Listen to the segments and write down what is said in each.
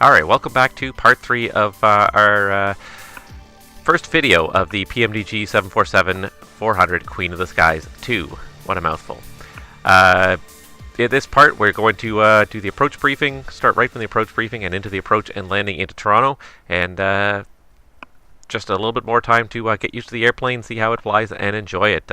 Alright, welcome back to part 3 of our first video of the PMDG 747-400 Queen of the Skies 2. What a mouthful. In this part, we're going to do the approach briefing, start right from the approach briefing and into the approach and landing into Toronto, and just a little bit more time to get used to the airplane, see how it flies, and enjoy it.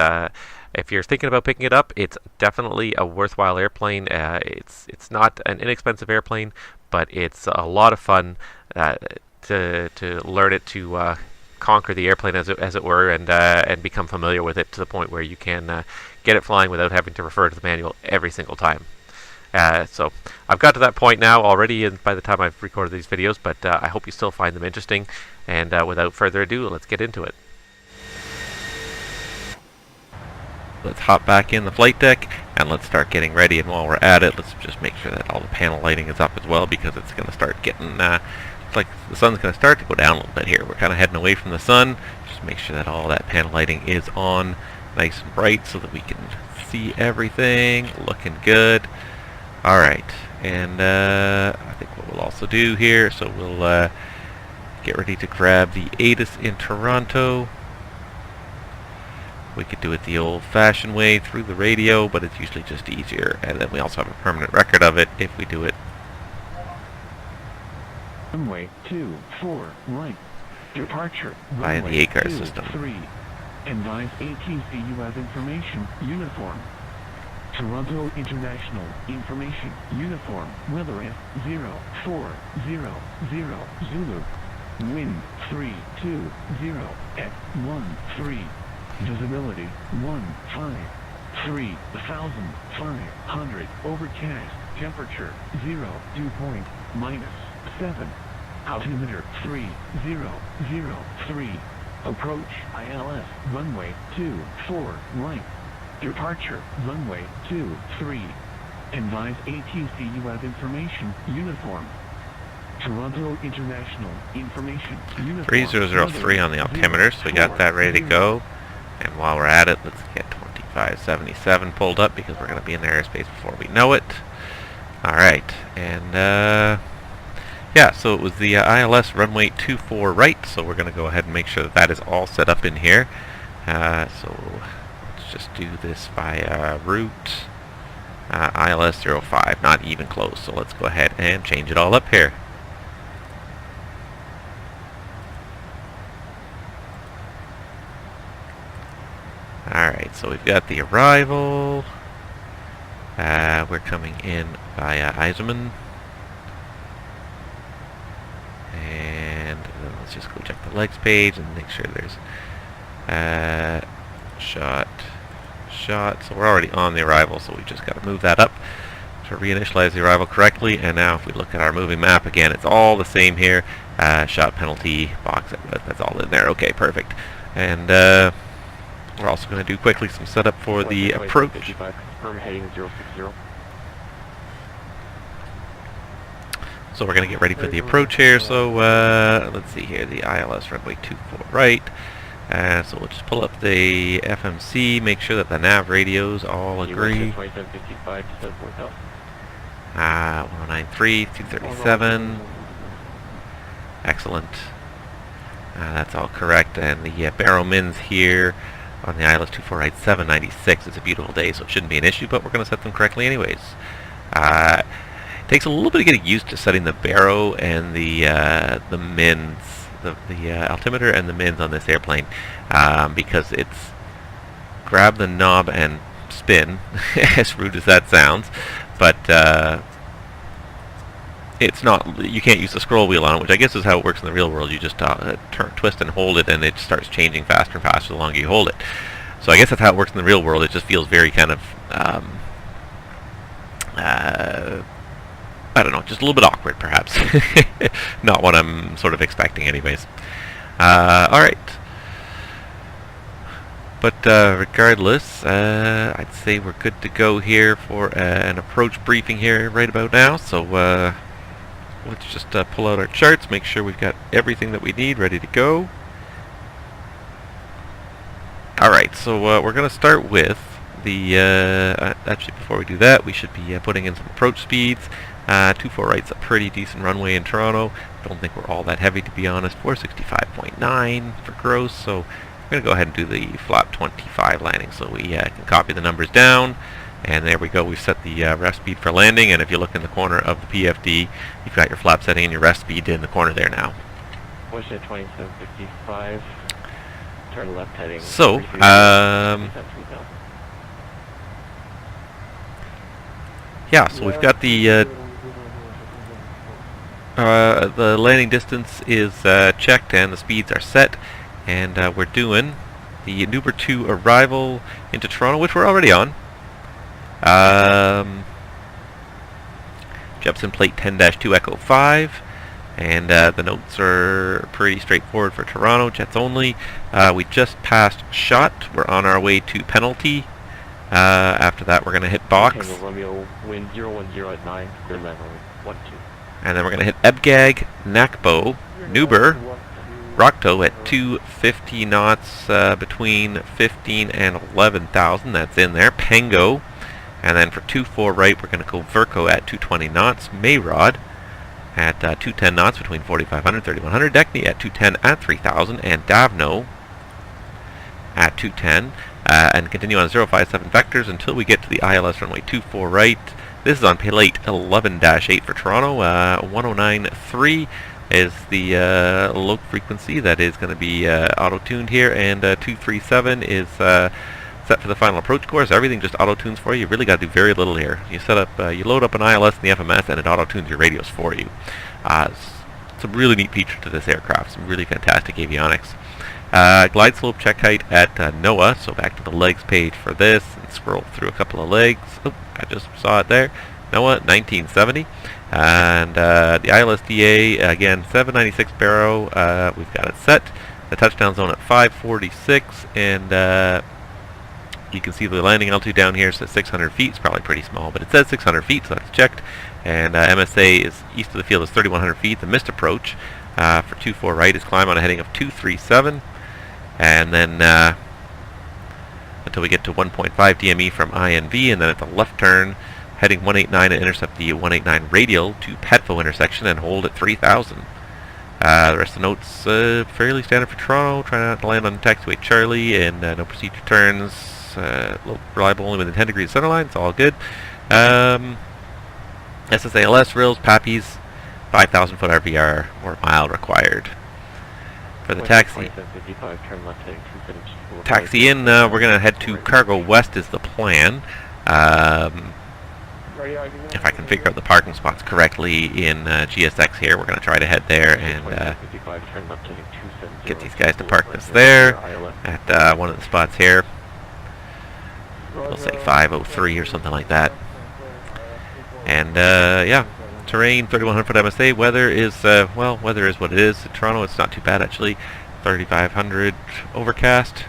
If you're thinking about picking it up, it's definitely a worthwhile airplane. It's not an inexpensive airplane, but it's a lot of fun to learn it, to conquer the airplane, as it were, and become familiar with it to the point where you can get it flying without having to refer to the manual every single time. So I've got to that point now already, and by the time I've recorded these videos, but I hope you still find them interesting. And without further ado, let's get into it. Let's hop back in the flight deck and let's start getting ready. And while we're at it, let's just make sure that all the panel lighting is up as well, because it's going to start getting it's like the sun's going to start to go down a little bit here. We're kind of heading away from the sun. Just make sure that all that panel lighting is on nice and bright so that we can see everything. Looking good. Alright, and I think what we'll also do here, so we'll get ready to grab the ATIS in Toronto. We could do it the old-fashioned way through the radio, but it's usually just easier, and then we also have a permanent record of it if we do it. Runway 24 right. Departure. Via the ACAR system. 3. Advise ATIS information. Uniform. Toronto International Information. Uniform. Weather F0400 Zulu. Wind 320 at 13. Visibility 153,500. Overcast. Temperature 0 dew point -7. Altimeter 3003. Approach ILS runway 24 right. Departure runway 23. Advise ATIS information. Uniform. Toronto International Information. Uniform. 3003 on the altimeter, so we got that ready to go. And while we're at it, let's get 2577 pulled up, because we're going to be in the airspace before we know it. Alright, and yeah, so it was the ILS runway 24 right, so we're going to go ahead and make sure that that is all set up in here. So let's just do this via route ILS 05, not even close, so let's go ahead and change it all up here. Alright, so we've got the arrival. We're coming in via Eisenman. And then let's just go check the legs page and make sure there's shot. So we're already on the arrival, so we just got to move that up to reinitialize the arrival correctly. And now if we look at our moving map again, it's all the same here. Shot penalty box, that's all in there. Okay, perfect. And we're also going to do quickly some setup for the approach. So we're going to get ready for the approach here. So let's see here, the ILS runway 24 right. So we'll just pull up the FMC, make sure that the nav radios all agree. 1093, 237. Excellent. That's all correct. And the barrel mins here on the ILS 24 right 796. It's a beautiful day, so it shouldn't be an issue, but we're going to set them correctly anyways. It takes a little bit of getting used to setting the baro and the mins, the altimeter and the mins on this airplane, because it's grab the knob and spin, as rude as that sounds, but it's not, you can't use the scroll wheel on it, which I guess is how it works in the real world. You just twist and hold it, and it starts changing faster and faster the longer you hold it. So I guess that's how it works in the real world. It just feels very kind of, I don't know, just a little bit awkward, perhaps. Not what I'm sort of expecting anyways. Alright. But regardless, I'd say we're good to go here for an approach briefing here right about now. So let's just pull out our charts, make sure we've got everything that we need ready to go. Alright, so we're going to start with the, actually before we do that, we should be putting in some approach speeds. 24 right's a pretty decent runway in Toronto. Don't think we're all that heavy, to be honest. 465.9 for gross, so we're going to go ahead and do the flap 25 landing so we can copy the numbers down. And there we go. We've set the rest speed for landing, and if you look in the corner of the PFD, you've got your flap setting and your rest speed in the corner there now. Push at 2755. Turn left heading. So, yeah, so we've got the landing distance is checked and the speeds are set, and we're doing the Uber 2 arrival into Toronto, which we're already on. Jepson plate 10-2 Echo 5, and the notes are pretty straightforward for Toronto, jets only. We just passed shot, we're on our way to penalty. After that we're going to hit box. Tango Romeo, wind 010 at 9, clear land runway 12. And then we're going to hit Ebgag, Nakbo, Nuber, Rockto at 250 knots between 15 and 11,000, that's in there. Pango. And then for 24 right, we're going to go Verco at 220 knots. Mayrod at 210 knots between 4,500 and 3,100. Deckney at 210 at 3,000. And Davno at 210. And continue on 057 vectors until we get to the ILS runway 24 right. This is on plate 11-8 for Toronto. 109.3 is the low frequency that is going to be auto-tuned here. And 237 is set for the final approach course. Everything just auto-tunes for you. You really got to do very little here. You set up, you load up an ILS in the FMS, and it auto-tunes your radios for you. It's a really neat feature to this aircraft. Some really fantastic avionics. Glide slope check height at NOAA. So back to the legs page for this, and scroll through a couple of legs. Oh, I just saw it there. NOAA 1970, and the ILSDA again 796 Barrow. We've got it set. The touchdown zone at 546, and you can see the landing altitude down here says 600 feet. It's probably pretty small, but it says 600 feet, so that's checked. And MSA is east of the field is 3,100 feet. The missed approach for 24 right is climb on a heading of 237. And then until we get to 1.5 DME from INV, and then at the left turn, heading 189 and intercept the 189 radial to Petfo intersection and hold at 3,000. The rest of the notes fairly standard for Toronto. Try not to land on taxiway Charlie, and no procedure turns. Reliable only within 10 degrees of centerline. It's all good. SSALS rails, Pappies, 5,000 foot RVR or mile required. For the taxi in, we're going to head to Cargo West is the plan. If I can figure out the parking spots correctly in GSX here, we're going to try to head there and get these guys to park us there at one of the spots here. We'll say 503 or something like that. And yeah, terrain 3,100 foot MSA. Weather is well, weather is what it is. In Toronto, it's not too bad actually. 3,500 overcast.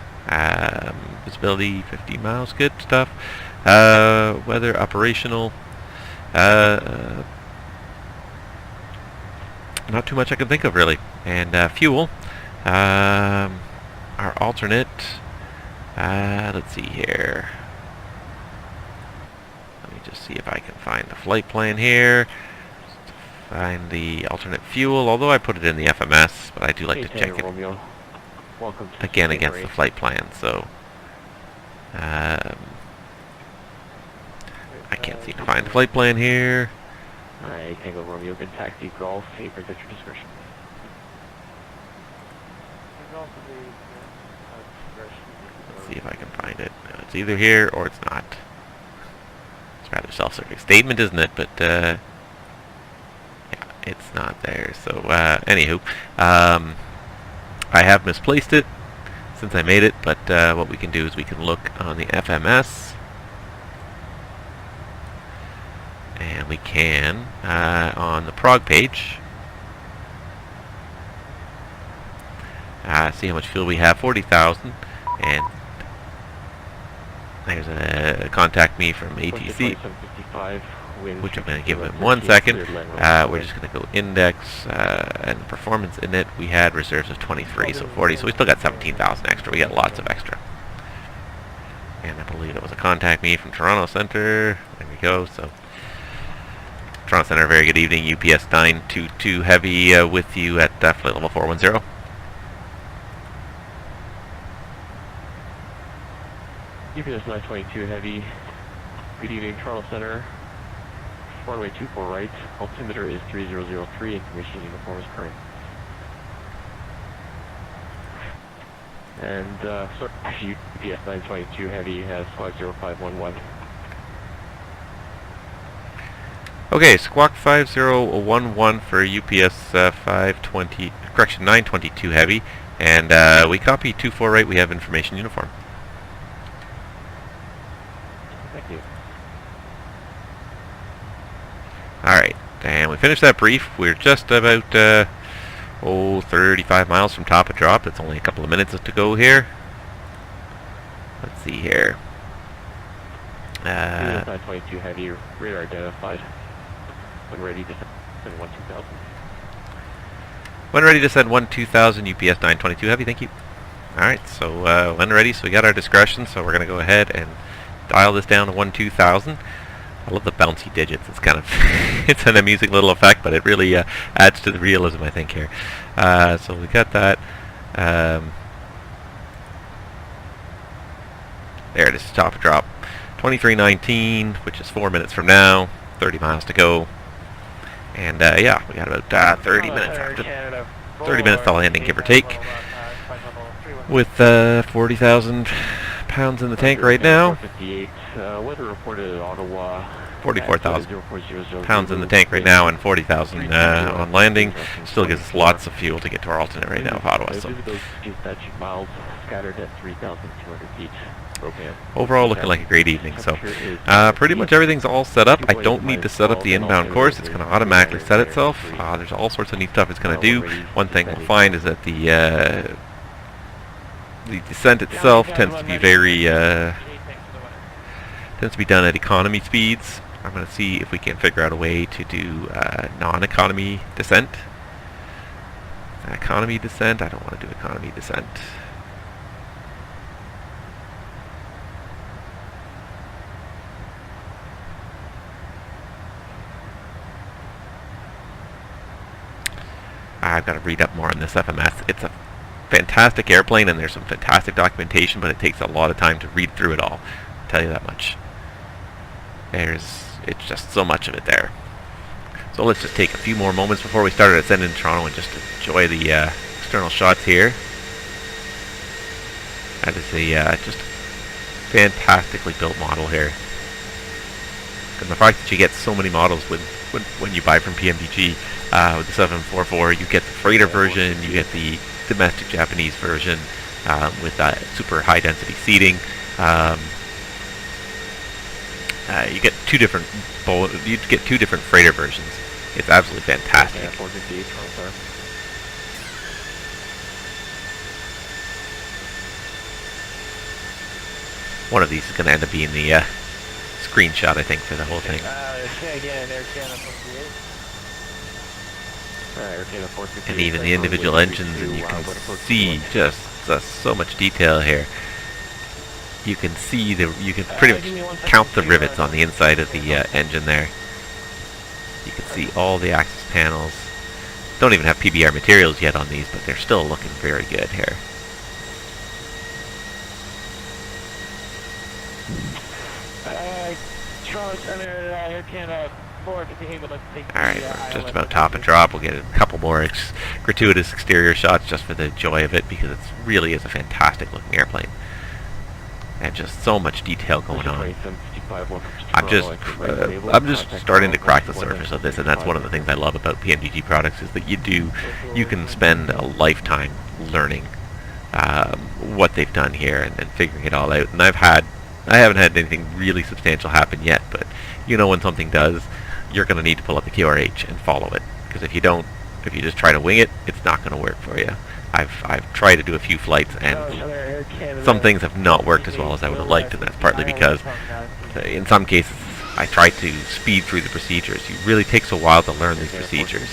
Visibility 50 miles. Good stuff. Weather operational. Not too much I can think of really. And fuel. Our alternate. Let's see here. Just see if I can find the flight plan here. Find the alternate fuel, although I put it in the FMS, but I do like to check it again against the flight plan. So I can't seem to find the flight plan here. Alright, Tango Romeo, good taxi, golf, favors at your discretion. Let's see if I can find it. No, it's either here or it's not. Rather self-serving statement, isn't it? But yeah, it's not there. So anywho, I have misplaced it since I made it, but what we can do is we can look on the FMS, and we can on the prog page see how much fuel we have. 40,000. And there's a contact me from ATC, which I'm going to give him 1 second. We're just going to go index, and performance in it, we had reserves of 23, so 40, so we still got 17,000 extra. We got lots of extra. And I believe it was a contact me from Toronto Center. There we go. So Toronto Center, very good evening. UPS 922 Heavy with you at flight level 410. UPS 922 Heavy. Good evening, Toronto Center. Runway 24 right. Altimeter is 3003. Information uniform is current. And sorry, UPS 922 Heavy has squawk 0511. Okay, squawk 5011 for UPS 922 Heavy, and we copy 24 right. We have information uniform. Thank you. Alright, and we finished that brief. We're just about 35 miles from top of drop. That's only a couple of minutes to go here. Let's see here. 922 Heavy, radar identified. When ready to send 12000. When ready to send 12000, UPS 922 Heavy, thank you. Alright, so when ready, so we got our discretion, so we're going to go ahead and dial this down to 12000. I love the bouncy digits. It's kind of it's an amusing little effect, but it really adds to the realism, I think, here. So we got that. There it is, top of drop. 2319, which is 4 minutes from now. 30 miles to go. And yeah, we got about 30 minutes after 30 minutes to landing, give or take. With 40,000 pounds in the tank right now. Weather reported at Ottawa. 44,000 pounds in the tank right now, and 40,000 on landing. Still gives us lots of fuel to get to our alternate right now of Ottawa. So miles scattered at 3,200 feet. overall, looking like a great evening. So pretty much everything's all set up. I don't need to set up the inbound course. It's going to automatically set itself. There's all sorts of neat stuff it's going to do. One thing we'll find is that the descent itself tends to be very tends to be done at economy speeds. I'm going to see if we can figure out a way to do non-economy descent. Economy descent? I don't want to do economy descent. I've got to read up more on this FMS. It's a fantastic airplane, and there's some fantastic documentation, but it takes a lot of time to read through it all. I'll tell you that much. It's just so much of it there. So let's just take a few more moments before we start our ascent in Toronto and just enjoy the external shots here. That is a just fantastically built model here. And the fact that you get so many models when you buy from PMDG with the 744, you get the freighter version, you get the domestic Japanese version with super high density seating. You get two different freighter versions. It's absolutely fantastic. One of these is going to end up being the screenshot, I think, for the whole thing. And even the individual engines, and you can see just so much detail here. You can see you can pretty much count the rivets on the inside of the engine there. You can see all the axis panels. Don't even have PBR materials yet on these, but they're still looking very good here. Alright, we're just about top and drop. We'll get a couple more gratuitous exterior shots just for the joy of it, because it really is a fantastic looking airplane. And just so much detail going on. I'm just starting to crack the surface of this, and that's one of the things I love about PMDG products, is that you can spend a lifetime learning what they've done here and figuring it all out. And I haven't had anything really substantial happen yet, but you know when something does, you're going to need to pull up the QRH and follow it, because if you don't, if you just try to wing it, it's not going to work for you. I've tried to do a few flights, and some things have not worked as well as I would have liked, and that's partly because in some cases I tried to speed through the procedures. It really takes a while to learn these procedures.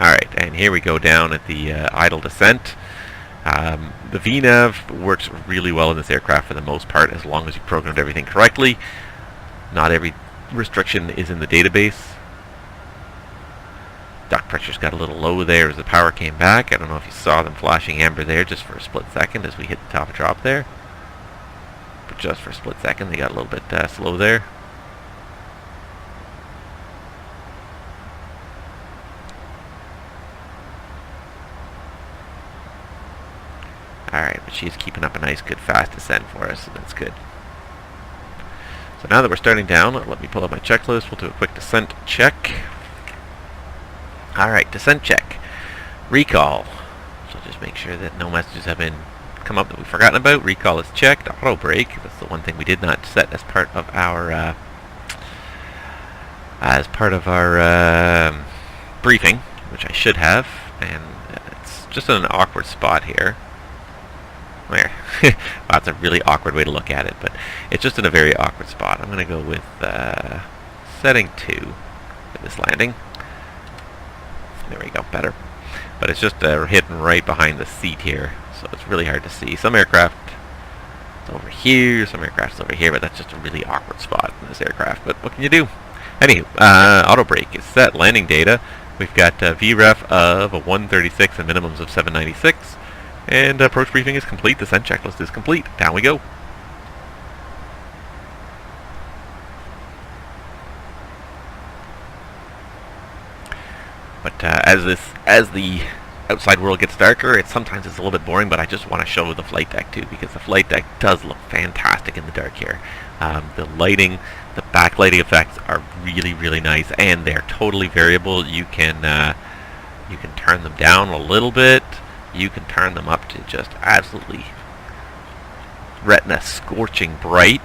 Alright, and here we go down at the idle descent. The VNAV works really well in this aircraft for the most part, as long as you programmed everything correctly. Not every restriction is in the database. Duct pressure's got a little low there as the power came back. I don't know if you saw them flashing amber there just for a split second as we hit the top of drop there. But just for a split second, they got a little bit slow there. Alright, but she's keeping up a nice, good, fast descent for us, so that's good. So now that we're starting down, let me pull up my checklist. We'll do a quick descent check. Alright, descent check. Recall. So just make sure that no messages have been come up that we've forgotten about. Recall is checked. Auto brake. That's the one thing we did not set as part of our briefing, which I should have. And it's just in an awkward spot here. There. That's a really awkward way to look at it, but it's just in a very awkward spot. I'm going to go with setting 2 for this landing. There we go, better. But it's just hidden right behind the seat here, so it's really hard to see. Some aircraft is over here, some aircraft is over here, but that's just a really awkward spot in this aircraft. But what can you do? Anyway, auto brake is set. Landing data. We've got VREF of a 136 and minimums of 796. And approach briefing is complete. Descent checklist is complete. Down we go. But as the outside world gets darker, sometimes it's a little bit boring. But I just want to show the flight deck too, because the flight deck does look fantastic in the dark here. The lighting, the backlighting effects are really, really nice, and they're totally variable. You can turn them down a little bit. You can turn them up to just absolutely retina scorching bright.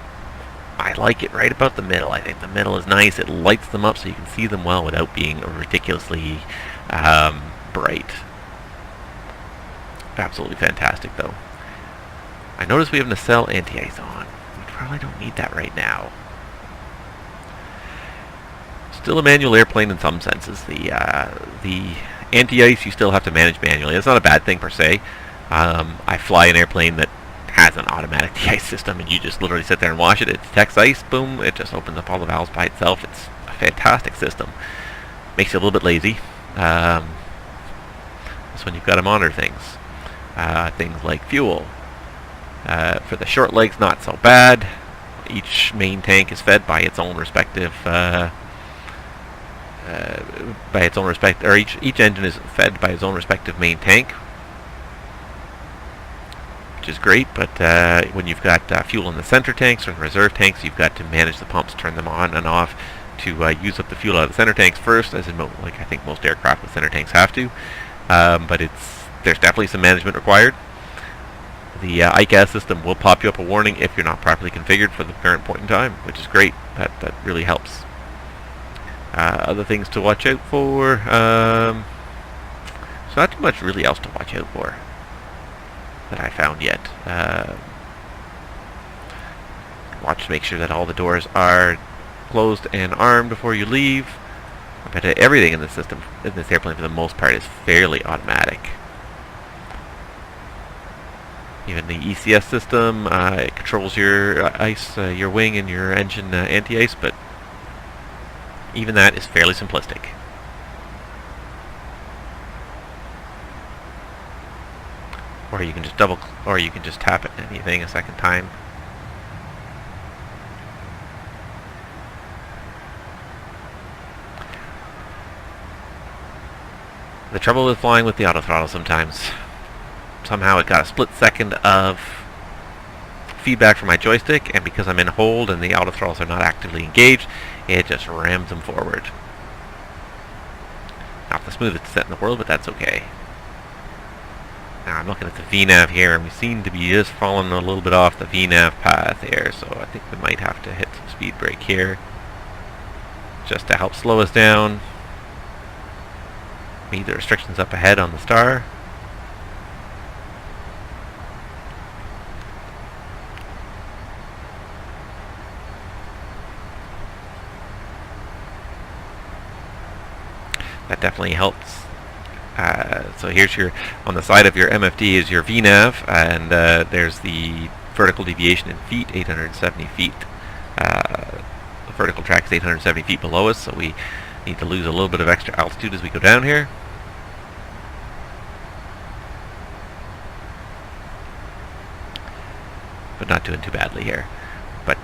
I like it right about the middle. I think the middle is nice. It lights them up so you can see them well without being ridiculously bright. Absolutely fantastic though. I notice we have nacelle anti-ice on. We probably don't need that right now. Still a manual airplane in some senses. The anti-ice you still have to manage manually. It's not a bad thing per se. I fly an airplane that has an automatic de-ice system, and you just literally sit there and watch it. It detects ice, boom, it just opens up all the valves by itself. It's a fantastic system. Makes you a little bit lazy. That's when you've got to monitor things. Things like fuel. For the short legs, not so bad. Each main tank is fed by its own respective each engine is fed by its own respective main tank, which is great. But when you've got fuel in the center tanks or the reserve tanks, you've got to manage the pumps, turn them on and off to use up the fuel out of the center tanks first, as in like I think most aircraft with center tanks have to. But there's definitely some management required. The ICAS system will pop you up a warning if you're not properly configured for the current point in time, which is great. That really helps. Other things to watch out for. There's not too much really else to watch out for that I found yet. Watch to make sure that all the doors are closed and armed before you leave. But everything in this system, in this airplane for the most part, is fairly automatic. Even the ECS system, it controls your ice, your wing and your engine anti-ice, but even that is fairly simplistic. Or you can just tap it anything a second time. The trouble with flying with the auto throttle sometimes. Somehow it got a split second of feedback from my joystick, and because I'm in hold and the auto throttles are not actively engaged, it just rams them forward. Not the smoothest descent in the world, but that's okay. Now I'm looking at the VNAV here, and we seem to be just falling a little bit off the VNAV path here, so I think we might have to hit some speed brake here just to help slow us down. Meet the restrictions up ahead on the star. That definitely helps. So here's on the side of your MFD is your VNAV, and there's the vertical deviation in feet, 870 feet The vertical track is 870 feet below us, so we need to lose a little bit of extra altitude as we go down here. But not doing too badly here. But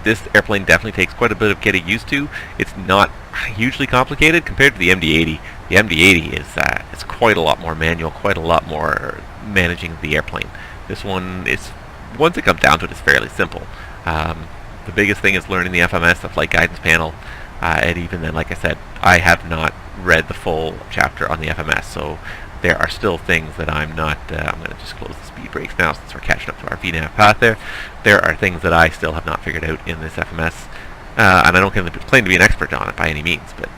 this airplane definitely takes quite a bit of getting used to. It's not hugely complicated compared to the MD-80. The MD-80 is quite a lot more manual, quite a lot more managing the airplane. This one is, once it comes down to it, it's fairly simple. The biggest thing is learning the FMS, the flight guidance panel, and even then, like I said, I have not read the full chapter on the FMS, so there are still things that I'm not, I'm going to just close the speed brakes now since we're catching up to our VNAV path there. There are things that I still have not figured out in this FMS, and I don't claim to be an expert on it by any means, but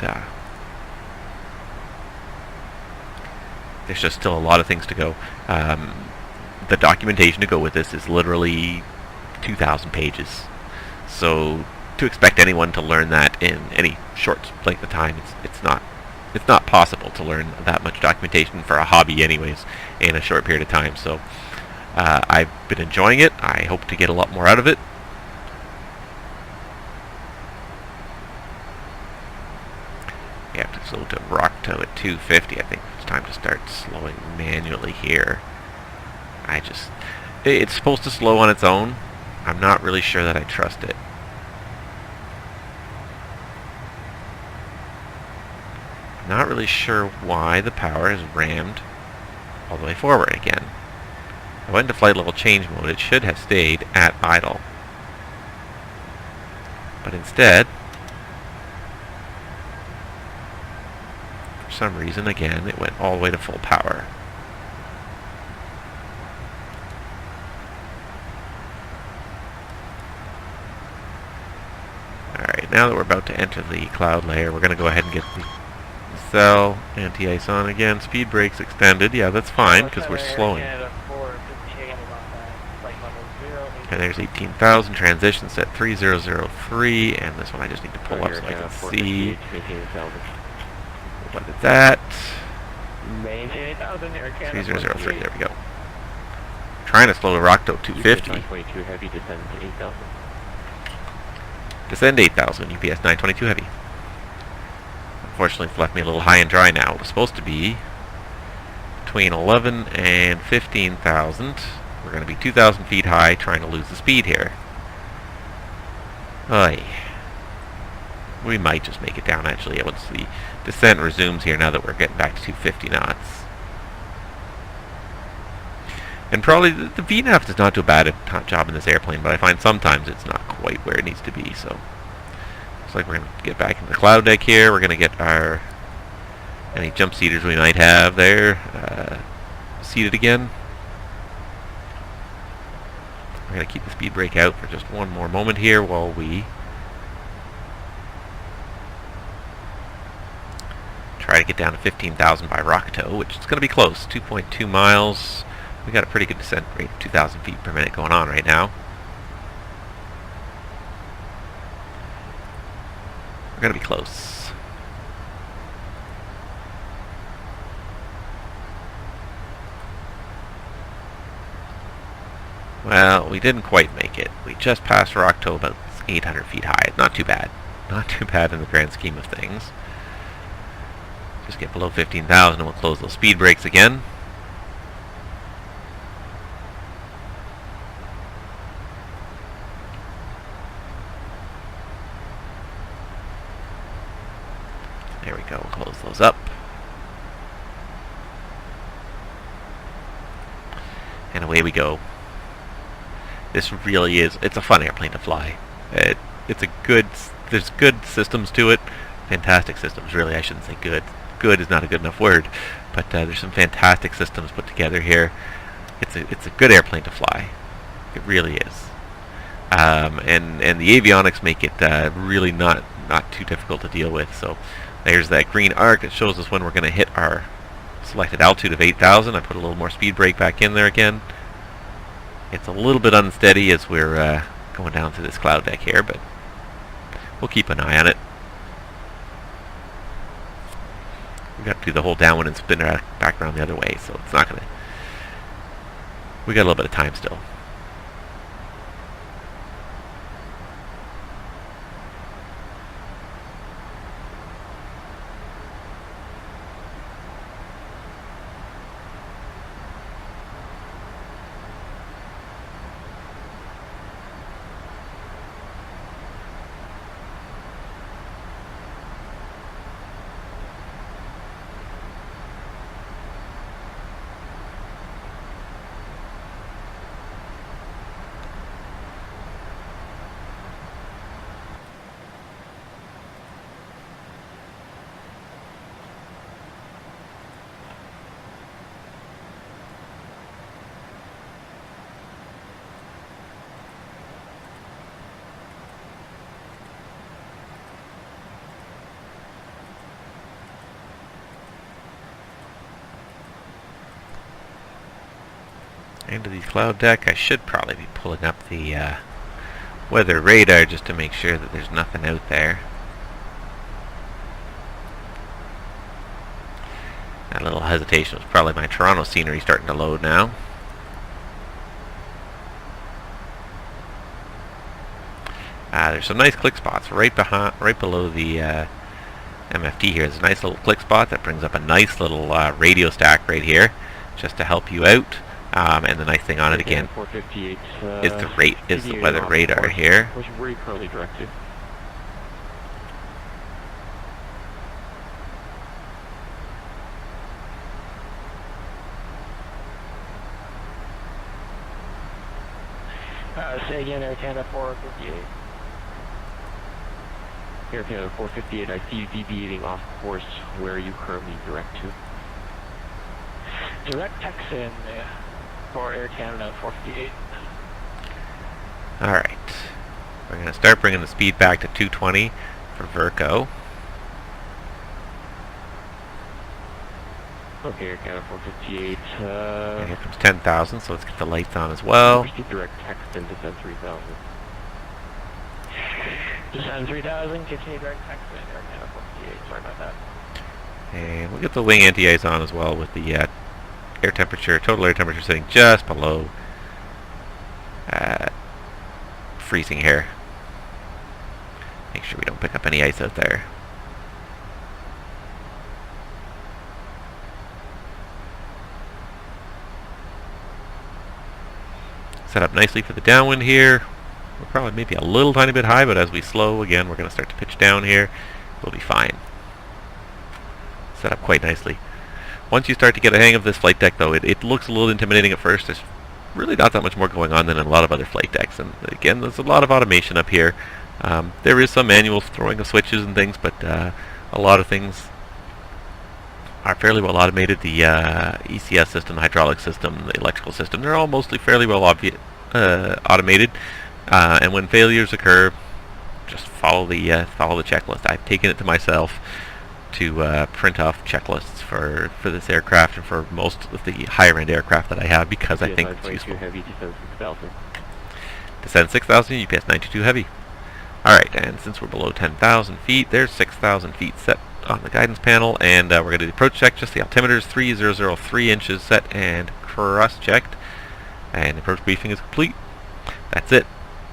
there's just still a lot of things to go. The documentation to go with this is literally 2,000 pages, so to expect anyone to learn that in any short length of time, it's not possible to learn that much documentation for a hobby anyways in a short period of time. So I've been enjoying it. I hope to get a lot more out of it. We have to slow to rock toe at 250. I think it's time to start slowing manually here. It's supposed to slow on its own. I'm not really sure that I trust it. Not really sure why the power is rammed all the way forward again. I went into flight level change mode. It should have stayed at idle. But instead, for some reason, again, it went all the way to full power. Alright, now that we're about to enter the cloud layer, we're going to go ahead and get the cell, anti-ice on again, speed brakes extended. Yeah, that's fine because we're slowing. Okay, there's 18,000, transition set 3003, and this one I just need to pull up so I can see what it's at. 3003, there we go. Trying to slow the rock to 250. Heavy, descend to 8,000. Descend 8,000, UPS 922 heavy. Unfortunately, it's left me a little high and dry now. It was supposed to be between 11 and 15,000. We're going to be 2,000 feet high, trying to lose the speed here. Oy. We might just make it down, actually, once the descent resumes here, now that we're getting back to 250 knots. And probably the VNAV does not do a bad job in this airplane, but I find sometimes it's not quite where it needs to be, so looks like we're going to get back into the cloud deck here. We're going to get our any jump seaters we might have there seated again. We're going to keep the speed brake out for just one more moment here while we try to get down to 15,000 by rock toe, which is going to be close, 2.2 miles. We got a pretty good descent rate, 2,000 feet per minute going on right now. We're going to be close. Well, we didn't quite make it. We just passed rock toe about 800 feet high. Not too bad. Not too bad in the grand scheme of things. Just get below 15,000 and we'll close those speed brakes again. There we go, we'll close those up. And away we go. This really is, it's a fun airplane to fly. There's good systems to it. Fantastic systems, really, I shouldn't say good. Good is not a good enough word. But there's some fantastic systems put together here. It's a good airplane to fly. It really is. And the avionics make it really not too difficult to deal with. So there's that green arc that shows us when we're going to hit our selected altitude of 8,000. I put a little more speed brake back in there again. It's a little bit unsteady as we're going down to this cloud deck here, but we'll keep an eye on it. We've got to do the whole downwind and spin back around the other way, so it's not going to... We got a little bit of time still. Into the cloud deck. I should probably be pulling up the weather radar just to make sure that there's nothing out there. That little hesitation was probably my Toronto scenery starting to load now. There's some nice click spots right below the MFD here. There's a nice little click spot that brings up a nice little radio stack right here, just to help you out. And the nice thing on it again is the weather radar here. Where are you currently directed? Say again, Air Canada 458. Air Canada 458, I see you deviating off course. Where are you currently direct to? Direct Texan for Air Canada 458. Alright. We're going to start bringing the speed back to 220 for Verco. Okay, Air Canada 458. And here comes 10,000, so let's get the lights on as well. Direct text and descend 3000. Descend 3000, continue direct Texan, Air Canada 458. Sorry about that. And we'll get the wing anti-ice on as well with the air temperature, total air temperature sitting just below freezing here. Make sure we don't pick up any ice out there. Set up nicely for the downwind here. We're probably maybe a little tiny bit high, but as we slow again, we're going to start to pitch down here. We'll be fine. Set up quite nicely. Once you start to get a hang of this flight deck, though, it looks a little intimidating at first. There's really not that much more going on than in a lot of other flight decks. And again, there's a lot of automation up here. There is some manual throwing of switches and things, but a lot of things are fairly well automated. The ECS system, the hydraulic system, the electrical system, they're all mostly fairly well automated. And when failures occur, just follow the checklist. I've taken it to myself to print off checklists for this aircraft and for most of the higher end aircraft that I have because I think it's useful. Heavy, descend 6,000. Descend 6,000, UPS 92 heavy. Alright, and since we're below 10,000 feet, there's 6,000 feet set on the guidance panel, and we're going to do the approach check. Just the altimeter's 3003 inches set and cross-checked, and the approach briefing is complete. That's it.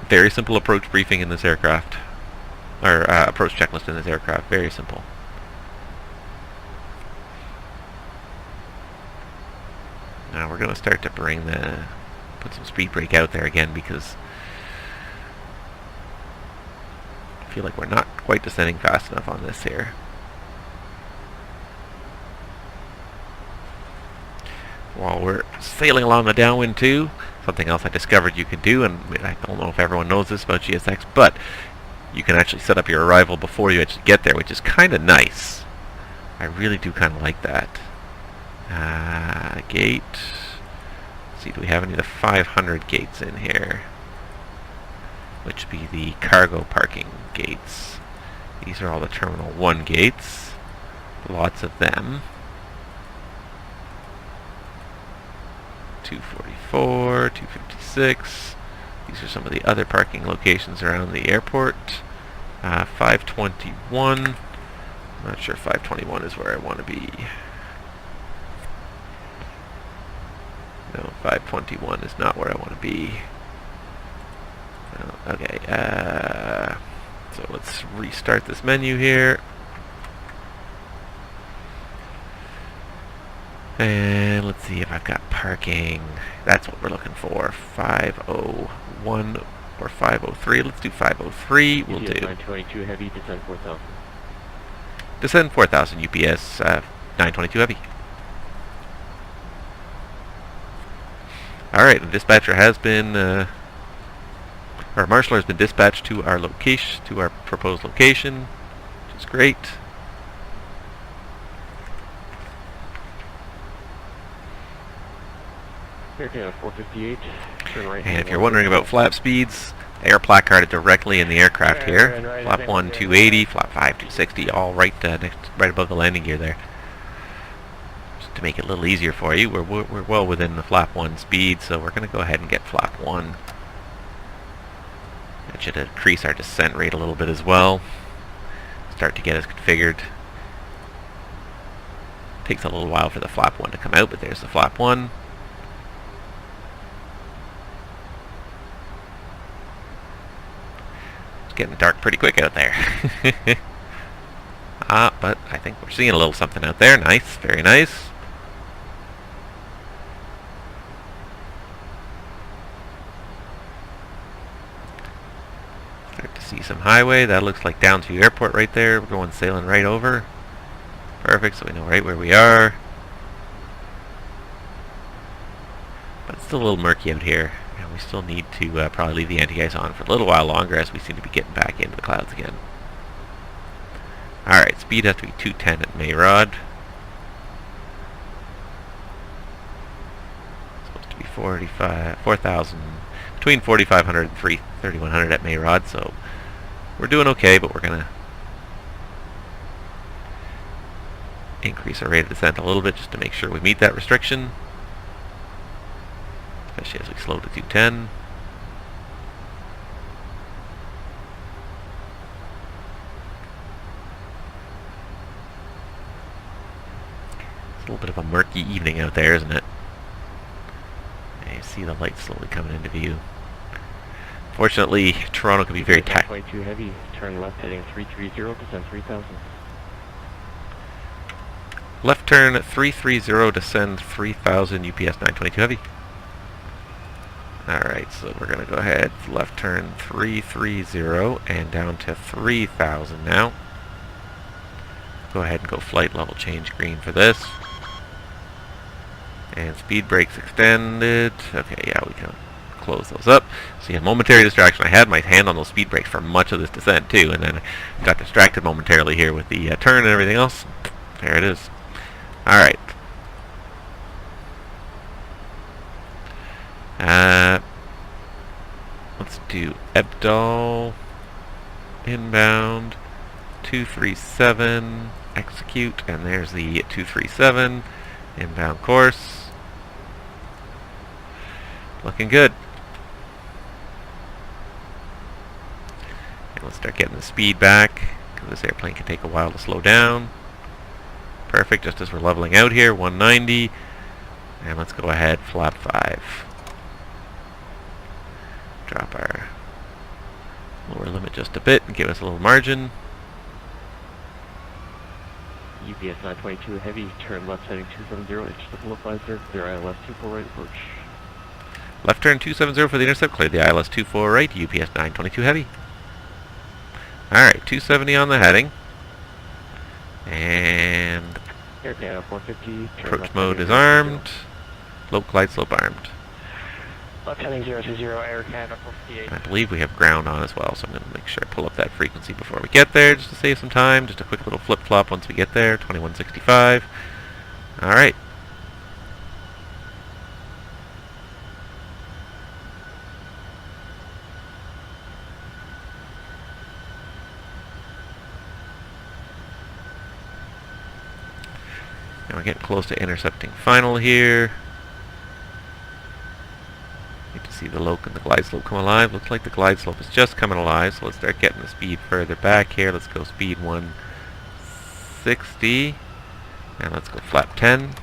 Very simple approach briefing in this aircraft, or approach checklist in this aircraft. Very simple. Now we're going to start to put some speed brake out there again because I feel like we're not quite descending fast enough on this here. While we're sailing along the downwind too, something else I discovered you can do, and I don't know if everyone knows this about GSX, but you can actually set up your arrival before you actually get there, which is kind of nice. I really do kind of like that. Gate. Let's see, do we have any of the 500 gates in here? Which would be the cargo parking gates. These are all the Terminal 1 gates. Lots of them. 244, 256. These are some of the other parking locations around the airport. 521. I'm not sure 521 is where I want to be. No, 521 is not where I want to be. Okay, so let's restart this menu here. And let's see if I've got parking. That's what we're looking for. 501 or 503. Let's do 503. We'll do. 922 heavy, descend 4,000. Descend 4,000 UPS 922 heavy. Alright, the dispatcher has been, our marshaller has been dispatched to our location, to our proposed location, which is great. Air Canada 458, turn right. And if you're wondering about flap speeds, they are placarded directly in the aircraft here. Flap 1, 280, flap 5, 260, all right above the landing gear there. Just To make it a little easier for you, we're well within the flap 1 speed, so we're going to go ahead and get flap 1. That should increase our descent rate a little bit as well. Start to get us configured. Takes a little while for the flap 1 to come out, but there's the flap 1. It's getting dark pretty quick out there. But I think we're seeing a little something out there. Nice, very nice. Start to see some highway. That looks like down to airport right there. We're going sailing right over. Perfect, so we know right where we are. But it's still a little murky out here. And we still need to probably leave the anti-ice on for a little while longer as we seem to be getting back into the clouds again. Alright, speed has to be 210 at Mayrod. Supposed to be 4,000, between 4,500 and 3,100 at Mayrod, so we're doing okay, but we're going to increase our rate of descent a little bit just to make sure we meet that restriction. Especially as we slow to 210. It's a little bit of a murky evening out there, isn't it? And you see the light slowly coming into view. Fortunately, Toronto can be very tight. 22 heavy, turn left heading 330, descend 3000. Left turn 330, descend 3000, UPS 922 heavy. Alright, so we're going to go ahead, left turn 330 and down to 3000 now. Go ahead and go flight level change green for this. And speed brakes extended. Okay, yeah, we can close those up. So yeah, momentary distraction. I had my hand on those speed brakes for much of this descent too, and then I got distracted momentarily here with the turn and everything else. There it is. Alright. Let's do Ebdal inbound 237 execute, and there's the 237 inbound course. Looking good. And let's start getting the speed back, because this airplane can take a while to slow down. Perfect, just as we're leveling out here, 190. And let's go ahead, flap 5. Drop our lower limit just a bit and give us a little margin. UPS 922 heavy, turn left heading 270, H to localizer, clear ILS 24 right approach. Left turn 270 for the intercept, clear the ILS 24 right, UPS 922 heavy. Alright, 270 on the heading. And Air Canada 450, approach mode is armed. Low glide slope armed. Left heading 020, Air Canada 458. And I believe we have ground on as well, so I'm going to make sure I pull up that frequency before we get there, just to save some time. Just a quick little flip-flop once we get there, 2165. Alright. Now we're getting close to intercepting final here. Need to see the loc and the glide slope come alive. Looks like the glide slope is just coming alive, so let's start getting the speed further back here. Let's go speed 160. And let's go flap 10.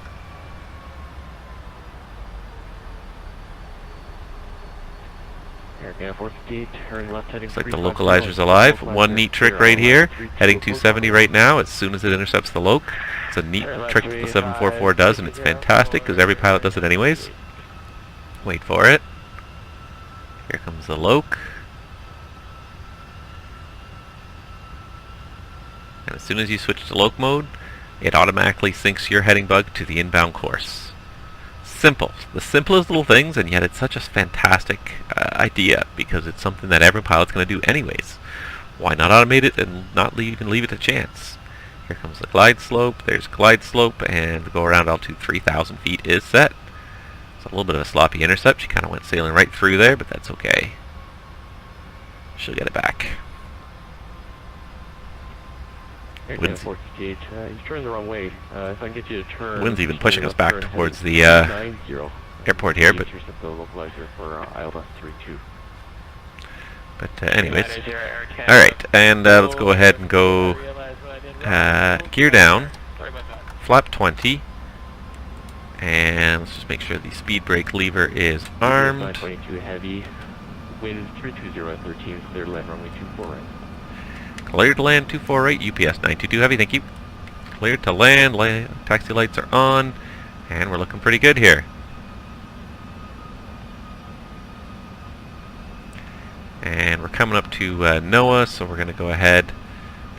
Air Canada 450, turn left heading. Looks like the localizer's alive. One neat trick right here. Heading 270 right now as soon as it intercepts the loc. It's a neat trick that the 744 does, and it's fantastic because every pilot does it anyways. Wait for it. Here comes the loc. And as soon as you switch to loc mode, it automatically syncs your heading bug to the inbound course. Simple. The simplest little things, and yet it's such a fantastic idea because it's something that every pilot's going to do anyways. Why not automate it and not even leave it to chance? Here comes the glide slope. There's glide slope, and go around altitude 3,000 feet is set. It's a little bit of a sloppy intercept. She kind of went sailing right through there, but that's okay. She'll get it back. Air Canada 458, he's turning the wrong way. If I can get you to turn... Wind's even pushing us back towards the 90. airport here, but... The localizer for ILS 32. But anyways, alright, and let's go ahead and go gear down, flap 20, and let's just make sure the speed brake lever is armed. 922 heavy, wind 320 at 13, clear to land runway 24 right. Cleared to land 248, UPS 922 heavy, thank you. Cleared to land, taxi lights are on, and we're looking pretty good here. And we're coming up to NOAA, so we're going to go ahead,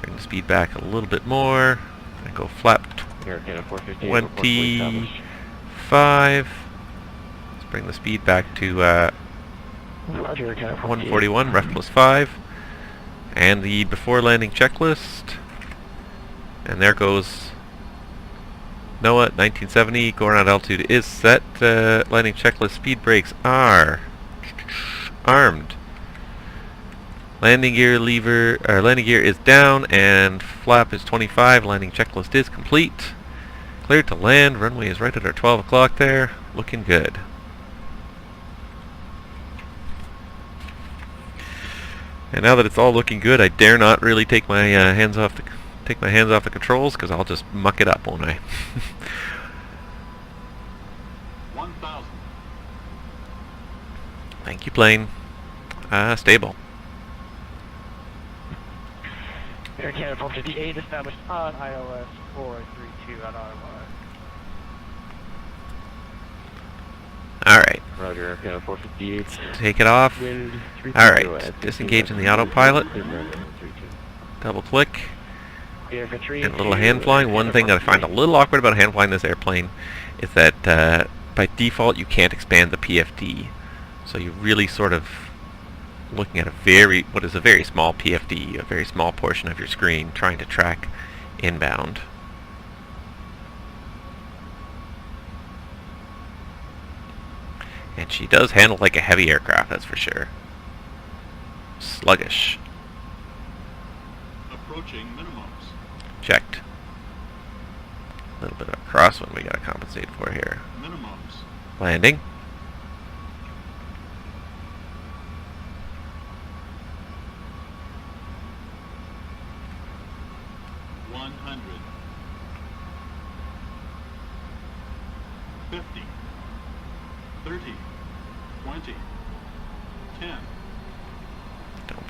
bring the speed back a little bit more, and go flap 25. Let's bring the speed back to 141, ref plus 5. And the before landing checklist. And there goes NOAA 1970, go around altitude is set. Landing checklist, speed brakes are armed. Landing gear landing gear is down, and flap is 25. Landing checklist is complete. Cleared to land. Runway is right at our 12 o'clock there. Looking good. And now that it's all looking good, I dare not really take my hands off the controls, because I'll just muck it up, won't I? 1,000. Thank you, plane. Stable. Air Canada 458 established on ILS 432 at Ottawa. Alright. Roger, Air Canada 458. Take it off. Wind Alright. Disengage in the autopilot. Double click. Infantry. And a little hand flying. One thing that I find a little awkward about hand flying this airplane is that by default you can't expand the PFD. So you really sort of looking at what is a very small PFD, a very small portion of your screen, trying to track inbound. And she does handle like a heavy aircraft, that's for sure. Sluggish. Approaching minimums. Checked. A little bit of a crosswind we gotta compensate for here. Minimums. Landing.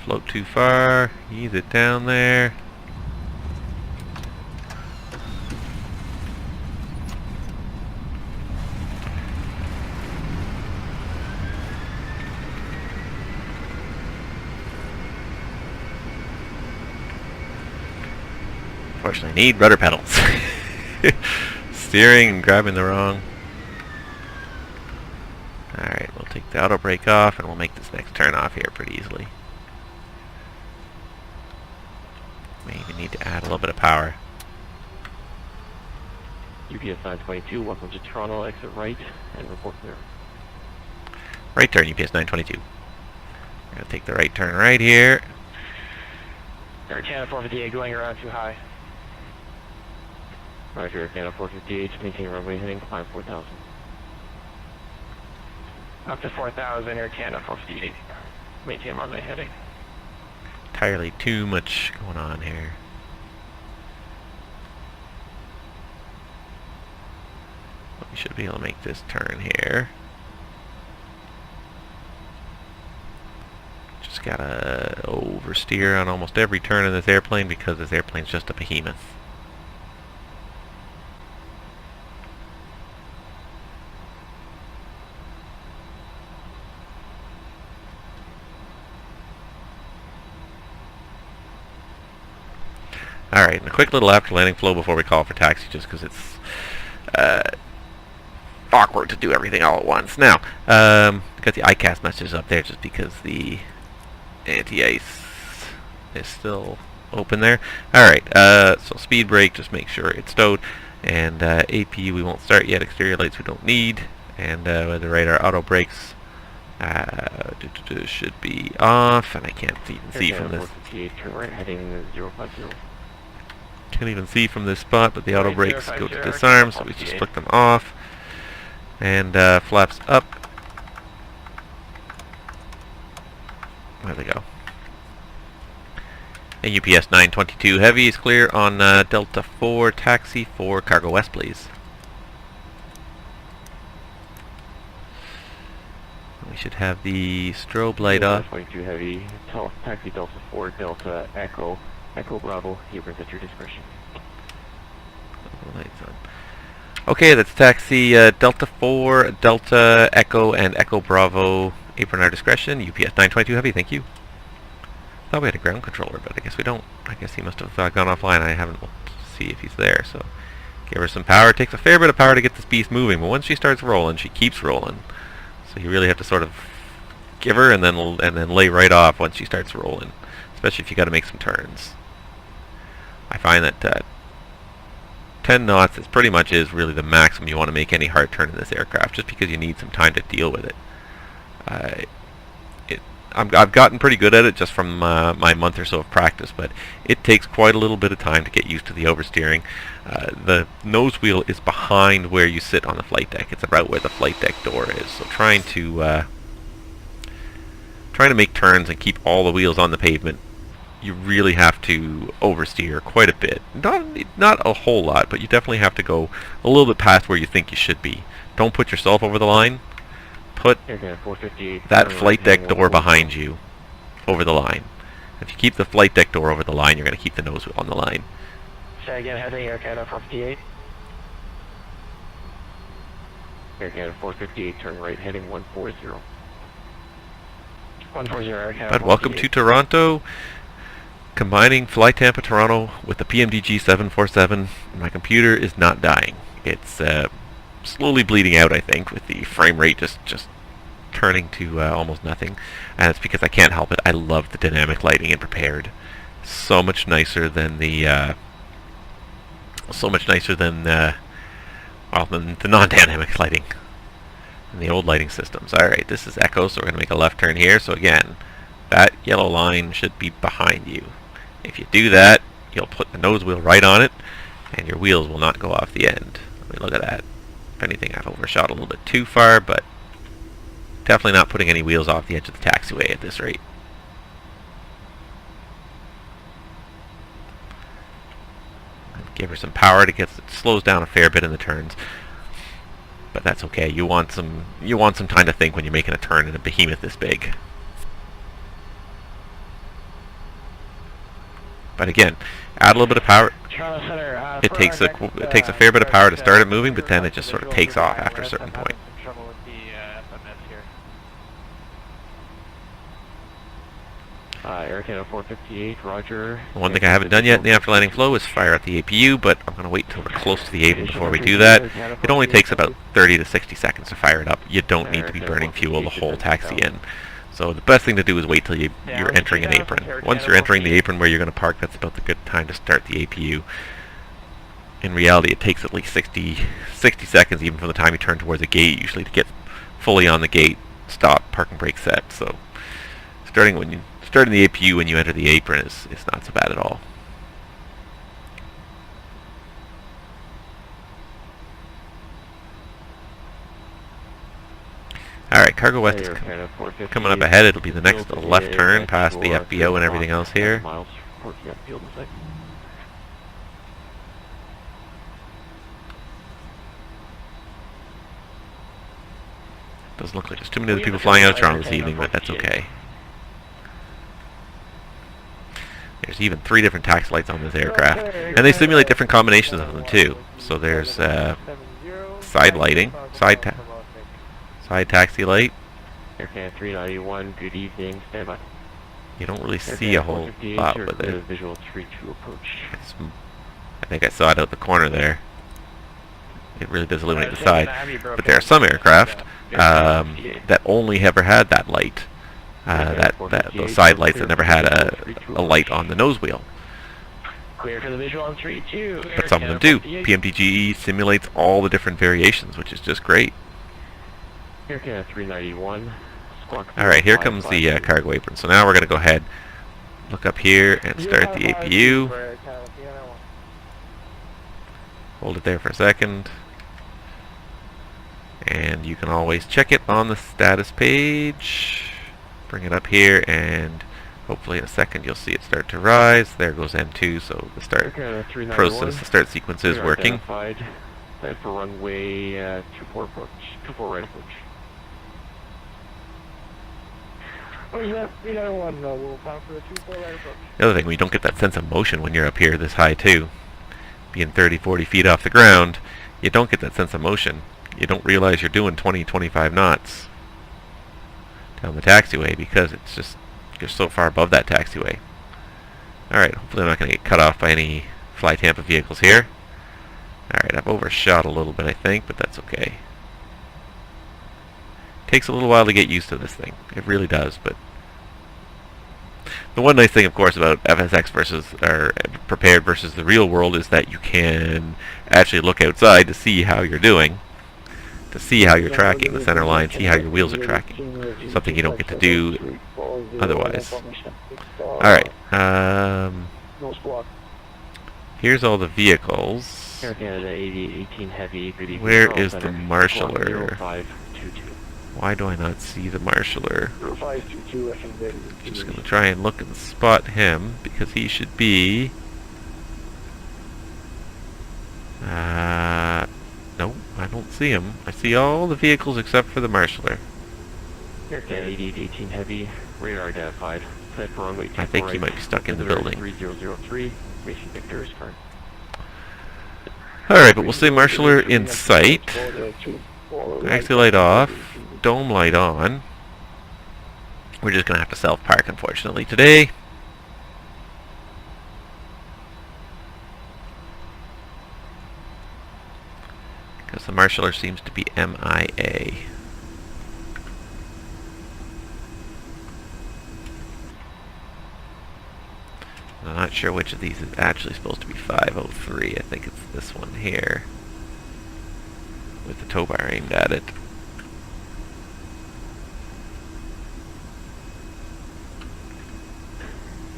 Float too far, ease it down there. Unfortunately, I need rudder pedals. Steering and grabbing the wrong. Alright, we'll take the auto brake off and we'll make this next turn off here pretty easily. Maybe need to add a little bit of power. UPS 922, welcome to Toronto, exit right, and report clear. Right turn, UPS 922. We're going to take the right turn right here. Air Canada 458 going around too high. Roger, Air Canada 458, maintain runway heading, climb 4,000. Up to 4,000, Air Canada 458. Maintain runway heading. Entirely too much going on here. We should be able to make this turn here. Just gotta oversteer on almost every turn in this airplane because this airplane's just a behemoth. Alright, and a quick little after landing flow before we call for taxi, just because it's awkward to do everything all at once. Now, got the ICAS messages up there just because the ATIS is still open there. Alright, so speed brake, just make sure it's stowed. And AP we won't start yet, exterior lights we don't need. And with the radar auto brakes should be off, and I can't even see from this. Turn right, heading 050. Can't even see from this spot, but the auto brakes go to disarm, so we just flick them off. And flaps up. There they go. A UPS 922 Heavy is clear on Delta 4 taxi for Cargo West, please. We should have the strobe light off. 22 Heavy, taxi Delta 4, Delta Echo, Echo Bravo, aprons at your discretion. Lights on. Okay, that's taxi Delta 4, Delta Echo, and Echo Bravo, apron our discretion, UPS 922 Heavy, thank you. Thought we had a ground controller, but I guess we don't. I guess he must have gone offline. I haven't looked to see if he's there, so give her some power. It takes a fair bit of power to get this beast moving, but once she starts rolling, she keeps rolling. So you really have to sort of give her and then lay right off once she starts rolling, especially if you got to make some turns. I find that 10 knots is pretty much really the maximum you want to make any hard turn in this aircraft, just because you need some time to deal with it. I've gotten pretty good at it just from my month or so of practice, but it takes quite a little bit of time to get used to the oversteering. The nose wheel is behind where you sit on the flight deck. It's about where the flight deck door is. So trying to make turns and keep all the wheels on the pavement, you really have to oversteer quite a bit. Not a whole lot, but you definitely have to go a little bit past where you think you should be. Don't put yourself over the line. Put that flight deck door behind you over the line. If you keep the flight deck door over the line, you're going to keep the nose wheel on the line. Say again, heading Air Canada 458. Air Canada 458, turn right, heading 140. 140 Air Canada. But welcome to Toronto. Combining Fly Tampa Toronto with the PMDG 747. My computer is not dying. It's slowly bleeding out, I think, with the frame rate just turning to almost nothing, and it's because I can't help it. I love the dynamic lighting in Prepared. So much nicer than the non-dynamic lighting in the old lighting systems. All right, this is Echo, so we're going to make a left turn here. So again, that yellow line should be behind you. If you do that, you'll put the nose wheel right on it, and your wheels will not go off the end. I mean, look at that. If anything, I've overshot a little bit too far, but definitely not putting any wheels off the edge of the taxiway at this rate. Give her some power to it slows down a fair bit in the turns, but that's okay. You want some time to think when you're making a turn in a behemoth this big. But again, add a little bit of power. It takes a fair bit of power to start it moving, but then it just sort of takes off after a certain point. Air Canada 458, roger. One thing I haven't done yet in the after-landing flow is fire at the APU, but I'm going to wait until we're close to the apron before we do that. It only takes about 30 to 60 seconds to fire it up. You don't need to be burning fuel the whole taxi in. So the best thing to do is wait till you're entering an apron. Once you're entering the apron where you're going to park, that's about the good time to start the APU. In reality, it takes at least 60 seconds even from the time you turn towards the gate usually to get fully on the gate, stop, parking brake set. So starting the APU when you enter the apron is not so bad at all. Alright, Cargo West is coming up ahead. It'll be the next left turn past the FBO and everything else here. Doesn't look like there's too many other people flying out of Toronto this evening, but that's okay. There's even 3 different taxi lights on this aircraft, and they simulate different combinations of them too. So there's side lighting, side taxi light. Air Canada 391, good evening, stand by. You don't really see a whole lot with it. Visual 3-2 approach. I think I saw it out the corner there. It really does illuminate the side. But there are some aircraft that only ever had that light. Those side lights that never had a light on the nose wheel. Clear for the visual on 3-2. But some of them do. PMDG simulates all the different variations, which is just great. Air Canada 391. Alright, here comes the cargo apron. So now we're going to go ahead, look up here, and start the APU. Hold it there for a second. And you can always check it on the status page. Bring it up here, and hopefully in a second you'll see it start to rise. There goes N2, so the start process, the start sequence is working. Plan for runway 24 approach, 24 right approach. Oh, yeah, 391, we'll plan for the 24 right approach. The other thing, we don't get that sense of motion when you're up here this high too. Being 30, 40 feet off the ground, you don't get that sense of motion. You don't realize you're doing 20, 25 knots down the taxiway because it's just, you're so far above that taxiway. Alright, hopefully I'm not going to get cut off by any Fly Tampa vehicles here. Alright, I've overshot a little bit I think, but that's okay. Takes a little while to get used to this thing. It really does, but the one nice thing, of course, about FSX versus, or prepared versus the real world is that you can actually look outside to see how you're doing, to see how you're tracking the center line, see how your wheels are tracking. Something you don't get to do otherwise. Alright, here's all the vehicles. Air Canada 18 heavy. Where is the marshaller? Why do I not see the marshaller? Just going to try and look and spot him, because he should be... no, I don't see him. I see all the vehicles except for the marshaller. Air Canada 18 heavy, radar identified. Set for runway 24 I think he might be stuck in the building. 3003, information Victor is current. Alright, but we'll say marshaller in sight. Taxi light off. Dome light on. We're just going to have to self-park, unfortunately, today. Because the marshaller seems to be MIA. I'm not sure which of these is actually supposed to be 503. I think it's this one here, with the tow bar aimed at it.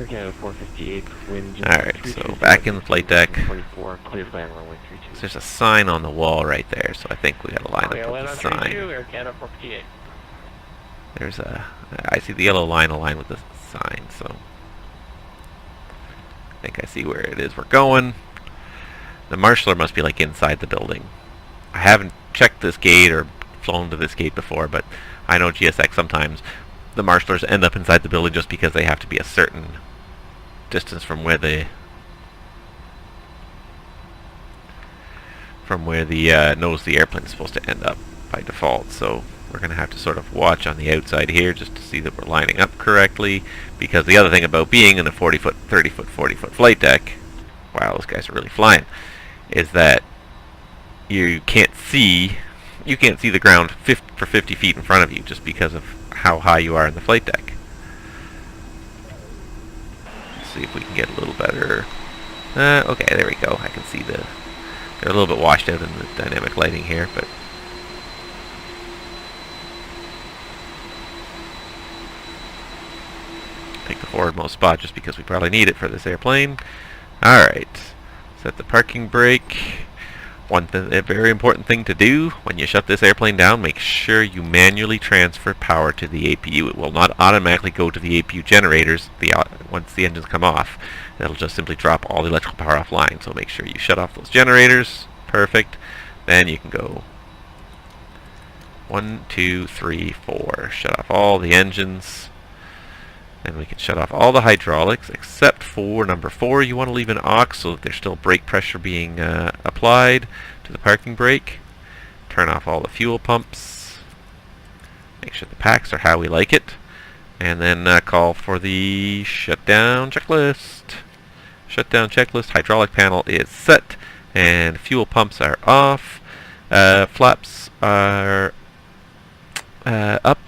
Canada 458 wind. Alright, so back in the flight deck. 24, clear flying runway 32. There's a sign on the wall right there, so I think we gotta line up with the sign. Air Canada 458. There's a... I see the yellow line aligned with the sign, so... I think I see where it is we're going. The marshaller must be like inside the building. I haven't checked this gate or flown to this gate before, but I know GSX sometimes the marshallers end up inside the building just because they have to be a certain distance from where the nose of the airplane is supposed to end up by default. So we're going to have to sort of watch on the outside here just to see that we're lining up correctly, because the other thing about being in a 40-foot, 30-foot, 40-foot flight deck, wow, those guys are really flying, is that you can't see the ground for 50 feet in front of you just because of how high you are in the flight deck. Let's see if we can get a little better. Okay, there we go. I can see they're a little bit washed out in the dynamic lighting here, but take the forwardmost spot just because we probably need it for this airplane. Alright, set the parking brake. A very important thing to do when you shut this airplane down, make sure you manually transfer power to the APU. It will not automatically go to the APU generators once the engines come off. It'll just simply drop all the electrical power offline. So make sure you shut off those generators. Perfect. Then you can go 1, 2, 3, 4. Shut off all the engines. And we can shut off all the hydraulics except for number 4. You want to leave an aux so that there's still brake pressure being applied to the parking brake. Turn off all the fuel pumps. Make sure the packs are how we like it. And then call for the shutdown checklist. Shutdown checklist. Hydraulic panel is set. And fuel pumps are off. Flaps are up.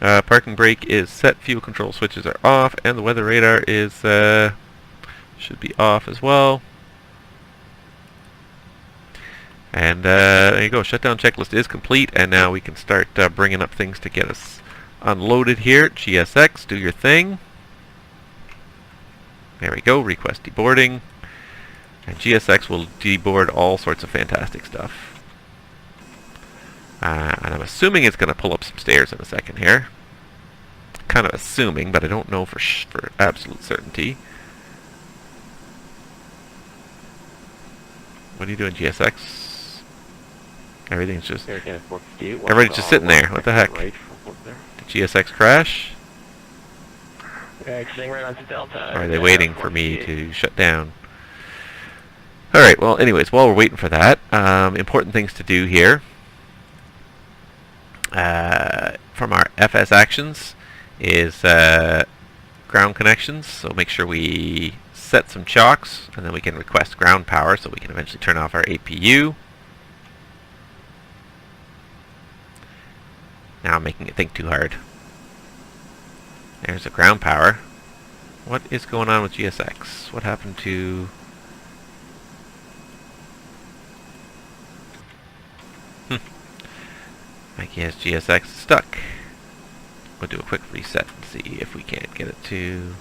Parking brake is set, fuel control switches are off, and the weather radar is should be off as well. And there you go, shutdown checklist is complete, and now we can start bringing up things to get us unloaded here. GSX, do your thing. There we go, request deboarding. And GSX will deboard all sorts of fantastic stuff. And I'm assuming it's going to pull up some stairs in a second here. Kind of assuming, but I don't know for absolute certainty. What are you doing, GSX? Everything's just... Everybody's just sitting there. What the heck? Did GSX crash? Exiting right onto Delta. Or are they waiting for me to shut down? Alright, well, anyways, while we're waiting for that, important things to do here. From our FS actions is ground connections, so make sure we set some chocks, and then we can request ground power so we can eventually turn off our APU. Now I'm making it think too hard. There's a ground power. What is going on with GSX? What happened to... I guess GSX is stuck. We'll do a quick reset and see if we can't get it to...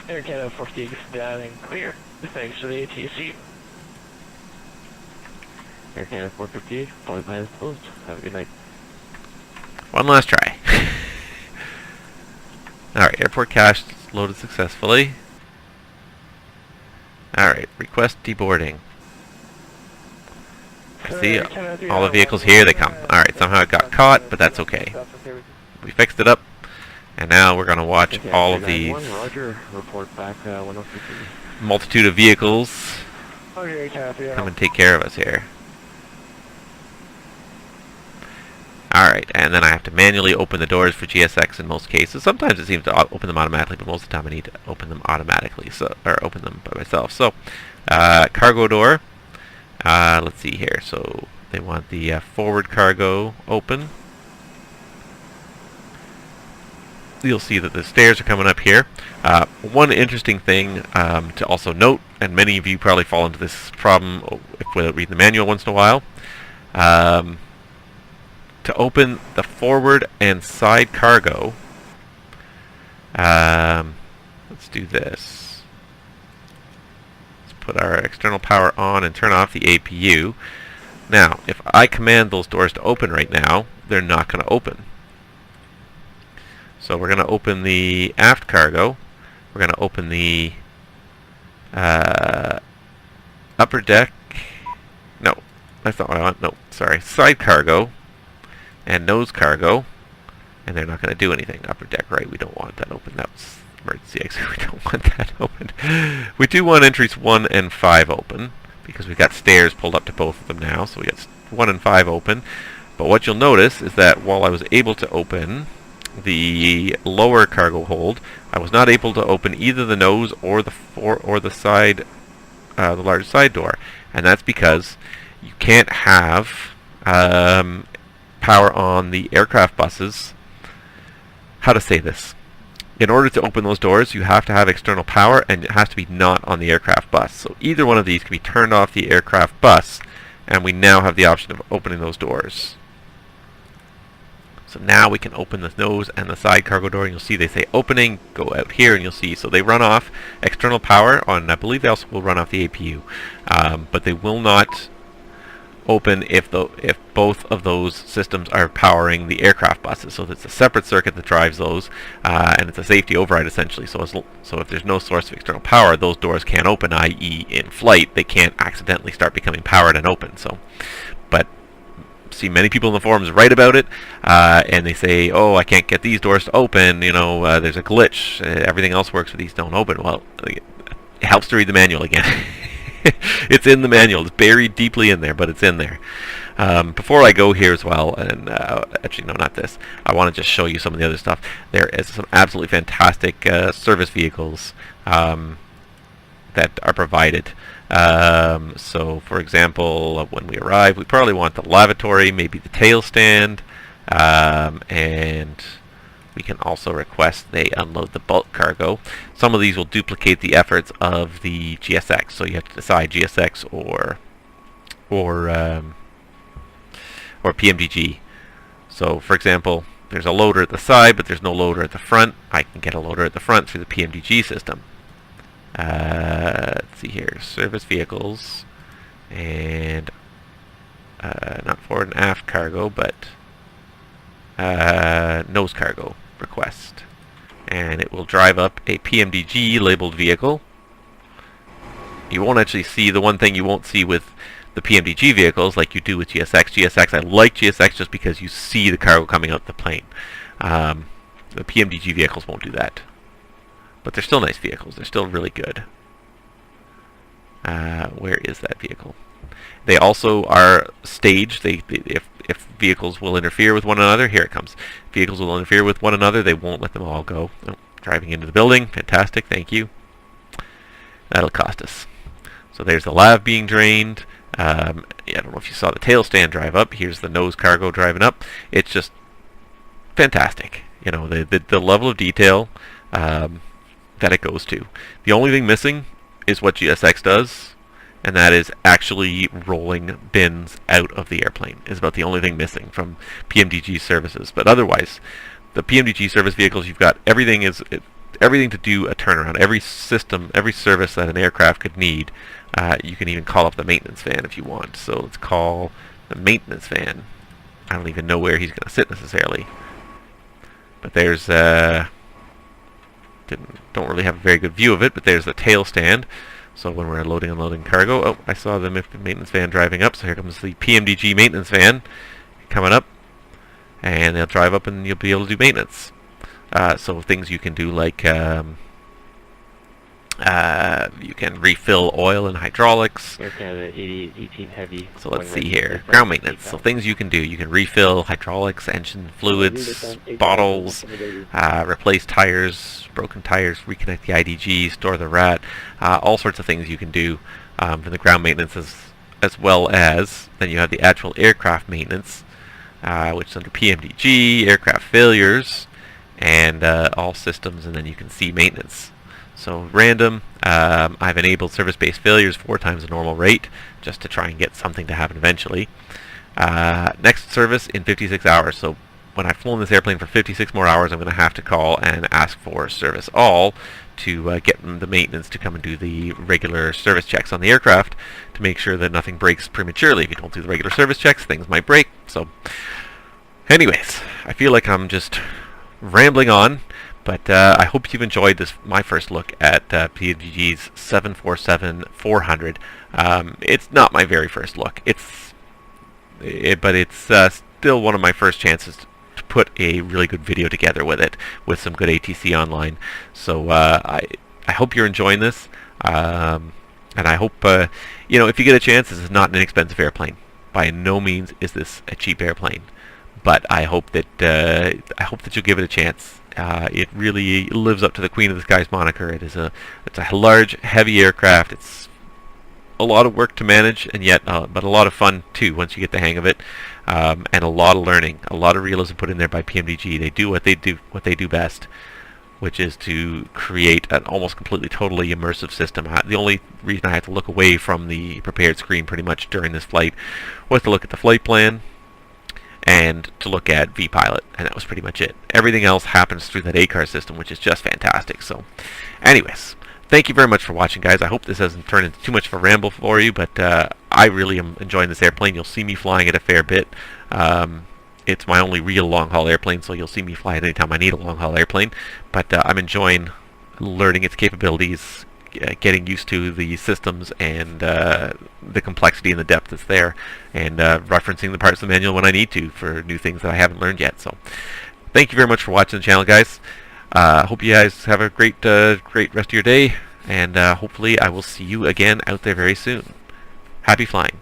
Air Canada 48 down and clear. Thanks for the ATIS. Air Canada 458, probably behind the post. Have a good night. One last try. Alright, airport cache loaded successfully. Alright, request deboarding. I see all the vehicles here, they come. Alright, somehow it got caught, but that's okay. We fixed it up, and now we're going to watch all of these multitude of vehicles come and take care of us here. Alright, and then I have to manually open the doors for GSX in most cases. Sometimes it seems to open them automatically, but most of the time I need to open them automatically, or open them by myself. So, cargo door. Let's see here. So, they want the forward cargo open. You'll see that the stairs are coming up here. One interesting thing to also note, and many of you probably fall into this problem without reading the manual once in a while. To open the forward and side cargo, let's do this. Let's put our external power on and turn off the APU. Now, if I command those doors to open right now, they're not going to open. So we're going to open the aft cargo. We're going to open the upper deck. No, that's not what I want. No, sorry. Side cargo. And nose cargo, and they're not going to do anything. Upper deck, right? We don't want that open. That's emergency exit. We don't want that open. We do want entries 1 and 5 open, because we've got stairs pulled up to both of them now, so we got 1 and 5 open. But what you'll notice is that while I was able to open the lower cargo hold, I was not able to open either the nose or the side, the large side door, and that's because you can't have power on the aircraft buses. How to say this? In order to open those doors, you have to have external power, and it has to be not on the aircraft bus. So either one of these can be turned off the aircraft bus, and we now have the option of opening those doors. So now we can open the nose and the side cargo door, and you'll see they say opening, go out here, and you'll see. So they run off external power on, I believe they also will run off the APU, but they will not open if both of those systems are powering the aircraft buses. So it's a separate circuit that drives those, and it's a safety override essentially. So if there's no source of external power, those doors can't open, i.e. in flight, they can't accidentally start becoming powered and open. So, but see many people in the forums write about it, and they say, oh, I can't get these doors to open, you know, there's a glitch, everything else works but these don't open. Well, it helps to read the manual again. It's in the manual. It's buried deeply in there, but it's in there. Before I go here as well, and actually no, not this. I want to just show you some of the other stuff. There is some absolutely fantastic service vehicles that are provided. So, for example, when we arrive, we probably want the lavatory, maybe the tail stand, and we can also request they unload the bulk cargo. Some of these will duplicate the efforts of the GSX, so you have to decide GSX or PMDG. So, for example, there's a loader at the side, but there's no loader at the front. I can get a loader at the front through the PMDG system. Let's see here, service vehicles, and not forward and aft cargo, but nose cargo request. And it will drive up a PMDG labeled vehicle. You won't actually see the one thing you won't see with the PMDG vehicles like you do with GSX. GSX, I like GSX just because you see the cargo coming out the plane. The PMDG vehicles won't do that. But they're still nice vehicles. They're still really good. Where is that vehicle? They also are staged. If vehicles will interfere with one another, here it comes. Vehicles will interfere with one another. They won't let them all go. Oh, driving into the building. Fantastic. Thank you. That'll cost us. So there's the lav being drained. I don't know if you saw the tail stand drive up. Here's the nose cargo driving up. It's just fantastic. You know, the level of detail that it goes to. The only thing missing is what GSX does, and that is actually rolling bins out of the airplane. Is about the only thing missing from PMDG services. But otherwise, the PMDG service vehicles, you've got everything to do a turnaround. Every system, every service that an aircraft could need. You can even call up the maintenance van if you want. So let's call the maintenance van. I don't even know where he's going to sit necessarily. But there's don't really have a very good view of it, but there's the tail stand. So when we're loading and unloading cargo, oh, I saw the maintenance van driving up. So here comes the PMDG maintenance van coming up, and they'll drive up and you'll be able to do maintenance. So things you can do like you can refill oil and hydraulics. Air Canada 18 heavy. So let's see here. Ground maintenance. So things you can do. You can refill hydraulics, engine fluids, bottles, replace tires, broken tires, reconnect the IDG, store the rat. All sorts of things you can do for the ground maintenance as well as then you have the actual aircraft maintenance, which is under PMDG, aircraft failures, and all systems, and then you can see maintenance. So random, I've enabled service-based failures 4 times the normal rate, just to try and get something to happen eventually. Next service in 56 hours. So when I've flown this airplane for 56 more hours, I'm going to have to call and ask for service all to get the maintenance to come and do the regular service checks on the aircraft to make sure that nothing breaks prematurely. If you don't do the regular service checks, things might break. So anyways, I feel like I'm just rambling on. But I hope you've enjoyed this, my first look at PMDGs 747-400. It's not my very first look. But it's still one of my first chances to put a really good video together with it, with some good ATC online. So I hope you're enjoying this, and I hope you know, if you get a chance, this is not an inexpensive airplane. By no means is this a cheap airplane, but I hope that you'll give it a chance. It really lives up to the Queen of the Skies moniker. It's a large, heavy aircraft. It's a lot of work to manage, and yet, but a lot of fun too once you get the hang of it, and a lot of learning, a lot of realism put in there by PMDG. They do what they do best, which is to create an almost completely, totally immersive system. The only reason I had to look away from the prepared screen pretty much during this flight was to look at the flight plan and to look at vPilot, and that was pretty much it. Everything else happens through that ACAR system, which is just fantastic. So, anyways, thank you very much for watching, guys. I hope this hasn't turned into too much of a ramble for you, but I really am enjoying this airplane. You'll see me flying it a fair bit. It's my only real long-haul airplane, so you'll see me fly it anytime I need a long-haul airplane. But I'm enjoying learning its capabilities, getting used to the systems and the complexity and the depth that's there, and referencing the parts of the manual when I need to for new things that I haven't learned yet. So thank you very much for watching the channel, guys. Hope you guys have a great rest of your day, and hopefully I will see you again out there very soon. Happy flying.